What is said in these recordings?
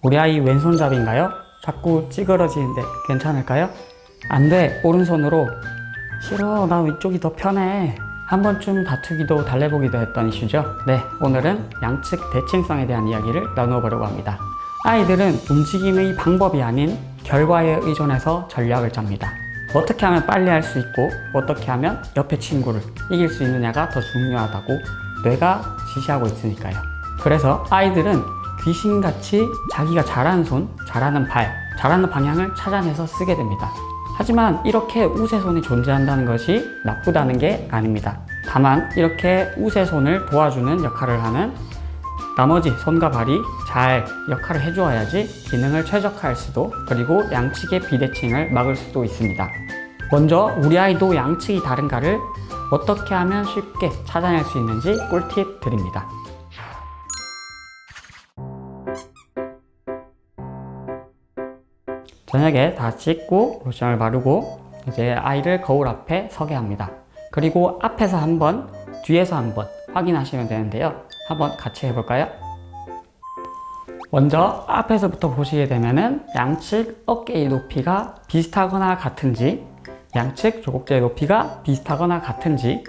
우리 아이 왼손잡이인가요? 자꾸 찌그러지는데 괜찮을까요? 안 돼, 오른손으로. 싫어, 나 왼쪽이 더 편해. 한 번쯤 다투기도 달래보기도 했던 이슈죠. 네, 오늘은 양측 대칭성에 대한 이야기를 나누어 보려고 합니다. 아이들은 움직임의 방법이 아닌 결과에 의존해서 전략을 짭니다. 어떻게 하면 빨리 할 수 있고 어떻게 하면 옆에 친구를 이길 수 있느냐가 더 중요하다고 뇌가 지시하고 있으니까요. 그래서 아이들은 귀신같이 자기가 잘하는 손, 잘하는 발, 잘하는 방향을 찾아내서 쓰게 됩니다. 하지만 이렇게 우세손이 존재한다는 것이 나쁘다는 게 아닙니다. 다만 이렇게 우세손을 도와주는 역할을 하는 나머지 손과 발이 잘 역할을 해주어야지 기능을 최적화할 수도, 그리고 양측의 비대칭을 막을 수도 있습니다. 먼저 우리 아이도 양측이 다른가를 어떻게 하면 쉽게 찾아낼 수 있는지 꿀팁 드립니다. 저녁에 다 씻고 로션을 바르고 이제 아이를 거울 앞에 서게 합니다. 그리고 앞에서 한 번, 뒤에서 한 번 확인하시면 되는데요. 한번 같이 해볼까요? 먼저 앞에서부터 보시게 되면은 양측 어깨의 높이가 비슷하거나 같은지, 양측 조곡제의 높이가 비슷하거나 같은지,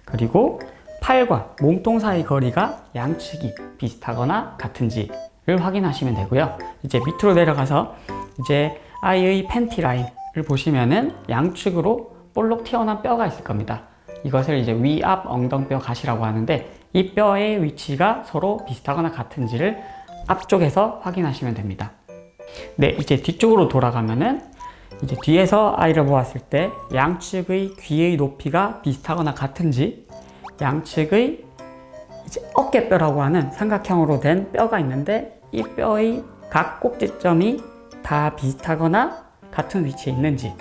그리고 팔과 몸통 사이 거리가 양측이 비슷하거나 같은지를 확인하시면 되고요. 이제 밑으로 내려가서 이제 아이의 팬티 라인을 보시면은 양측으로 볼록 튀어나온 뼈가 있을 겁니다. 이것을 이제 위압 엉덩뼈 가시라고 하는데, 이 뼈의 위치가 서로 비슷하거나 같은지를 앞쪽에서 확인하시면 됩니다. 네, 이제 뒤쪽으로 돌아가면은 이제 뒤에서 아이를 보았을 때 양측의 귀의 높이가 비슷하거나 같은지, 양측의 이제 어깨뼈라고 하는 삼각형으로 된 뼈가 있는데 이 뼈의 각 꼭지점이 다 비슷하거나 같은 위치에 있는지,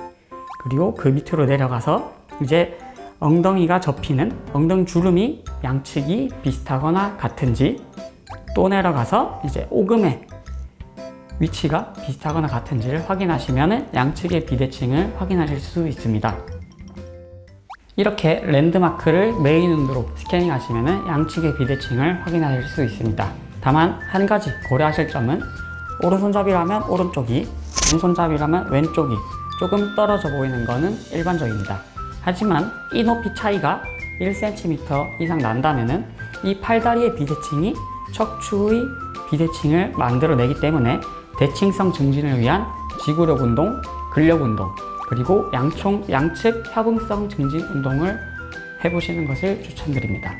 그리고 그 밑으로 내려가서 이제 엉덩이가 접히는 엉덩이 주름이 양측이 비슷하거나 같은지, 또 내려가서 이제 오금의 위치가 비슷하거나 같은지를 확인하시면 양측의 비대칭을 확인하실 수 있습니다. 이렇게 랜드마크를 메인 눈으로 스캐닝 하시면 양측의 비대칭을 확인하실 수 있습니다. 다만 한 가지 고려하실 점은 오른손잡이라면 오른쪽이, 왼손잡이라면 왼쪽이 조금 떨어져 보이는 것은 일반적입니다. 하지만 이 높이 차이가 1cm 이상 난다면 이 팔다리의 비대칭이 척추의 비대칭을 만들어내기 때문에 대칭성 증진을 위한 지구력 운동, 근력 운동, 그리고 양측 협응성 증진 운동을 해보시는 것을 추천드립니다.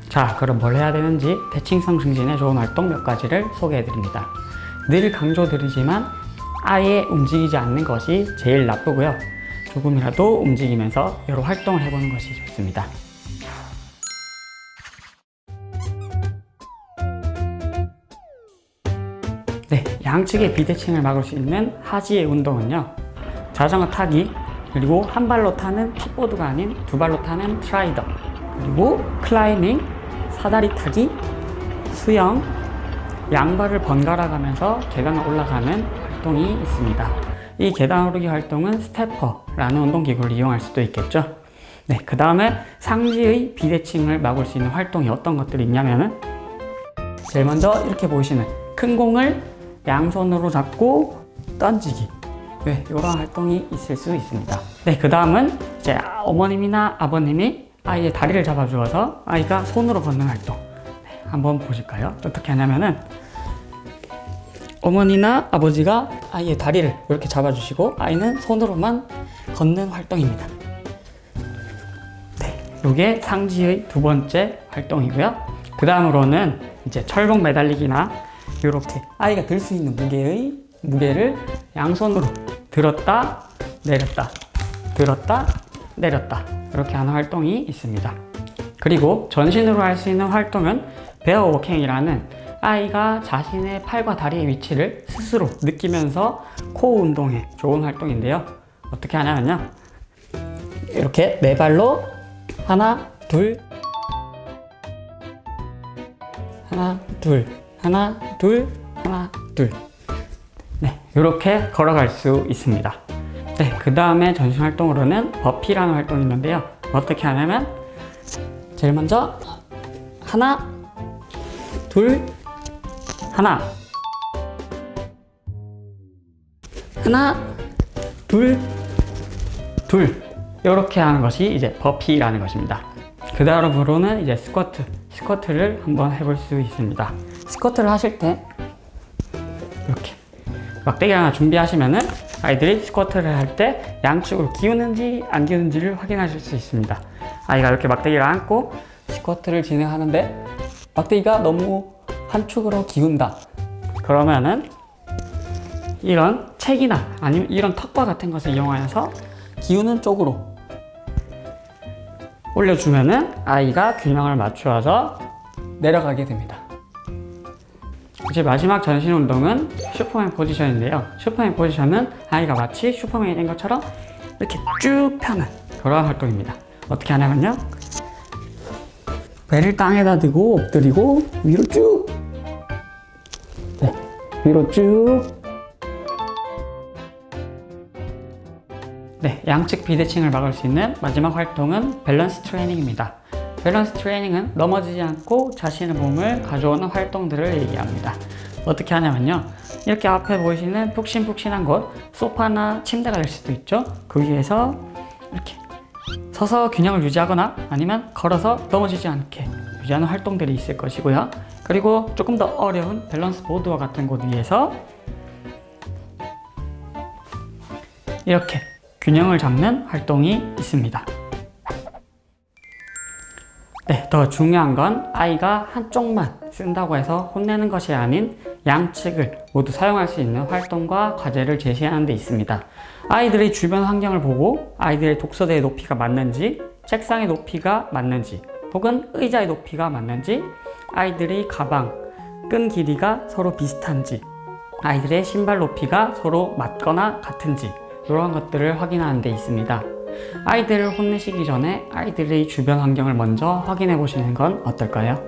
자, 그럼 뭘 해야 되는지 대칭성 증진에 좋은 활동 몇 가지를 소개해 드립니다. 늘 강조드리지만 아예 움직이지 않는 것이 제일 나쁘고요. 조금이라도 움직이면서 여러 활동을 해보는 것이 좋습니다. 네, 양측의 비대칭을 막을 수 있는 하지의 운동은요, 자전거 타기, 그리고 한 발로 타는 킥보드가 아닌 두 발로 타는 트라이더, 그리고 클라이밍, 사다리 타기, 수영, 양발을 번갈아 가면서 계단을 올라가는 활동이 있습니다. 이 계단 오르기 활동은 스태퍼라는 운동기구를 이용할 수도 있겠죠. 네, 그 다음에 상지의 비대칭을 막을 수 있는 활동이 어떤 것들이 있냐면은, 제일 먼저 이렇게 보이시는 큰 공을 양손으로 잡고 던지기. 네, 이런 활동이 있을 수 있습니다. 네, 그 다음은 이제 어머님이나 아버님이 아이의 다리를 잡아주어서 아이가 손으로 걷는 활동. 네, 한번 보실까요? 어떻게 하냐면은 어머니나 아버지가 아이의 다리를 이렇게 잡아주시고 아이는 손으로만 걷는 활동입니다. 네, 이게 상지의 두 번째 활동이고요. 그 다음으로는 이제 철봉 매달리기나 이렇게 아이가 들 수 있는 무게를 양손으로 들었다 내렸다 들었다 내렸다 이렇게 하는 활동이 있습니다. 그리고 전신으로 할 수 있는 활동은 베어 워킹이라는 아이가 자신의 팔과 다리의 위치를 스스로 느끼면서 코어 운동에 좋은 활동인데요. 어떻게 하냐면요, 이렇게 네 발로 하나 둘 하나 둘 하나 둘 하나 둘, 네, 이렇게 걸어갈 수 있습니다. 네, 그 다음에 전신 활동으로는 버피라는 활동이 있는데요. 어떻게 하냐면 제일 먼저 하나 둘 하나 하나, 둘, 둘. 이렇게 하는 것이 이제 버피라는 것입니다. 그 다음으로는 이제 스쿼트를 한번 해볼 수 있습니다. 스쿼트를 하실 때 이렇게 막대기 하나 준비하시면은 아이들이 스쿼트를 할 때 양측으로 기우는지 안 기우는지를 확인하실 수 있습니다. 아이가 이렇게 막대기를 안고 스쿼트를 진행하는데 막대기가 너무 한쪽으로 기운다. 그러면은 이런 책이나 아니면 이런 턱과 같은 것을 이용하여서 기우는 쪽으로 올려주면은 아이가 균형을 맞추어서 내려가게 됩니다. 이제 마지막 전신 운동은 슈퍼맨 포지션인데요. 슈퍼맨 포지션은 아이가 마치 슈퍼맨이 된 것처럼 이렇게 쭉 펴는 그런 활동입니다. 어떻게 하냐면요. 배를 땅에다 대고 엎드리고 위로 쭉. 네, 위로 쭉. 네, 양측 비대칭을 막을 수 있는 마지막 활동은 밸런스 트레이닝입니다. 밸런스 트레이닝은 넘어지지 않고 자신의 몸을 가져오는 활동들을 얘기합니다. 어떻게 하냐면요. 이렇게 앞에 보이시는 푹신푹신한 곳, 소파나 침대가 될 수도 있죠. 그 위에서 이렇게 서서 균형을 유지하거나 아니면 걸어서 넘어지지 않게 유지하는 활동들이 있을 것이고요. 그리고 조금 더 어려운 밸런스 보드와 같은 곳 위에서 이렇게 균형을 잡는 활동이 있습니다. 네, 더 중요한 건 아이가 한쪽만 쓴다고 해서 혼내는 것이 아닌 양측을 모두 사용할 수 있는 활동과 과제를 제시하는 데 있습니다. 아이들의 주변 환경을 보고 아이들의 독서대의 높이가 맞는지, 책상의 높이가 맞는지, 혹은 의자의 높이가 맞는지, 아이들의 가방, 끈 길이가 서로 비슷한지, 아이들의 신발 높이가 서로 맞거나 같은지 이런 것들을 확인하는 데 있습니다. 아이들을 혼내시기 전에 아이들의 주변 환경을 먼저 확인해 보시는 건 어떨까요?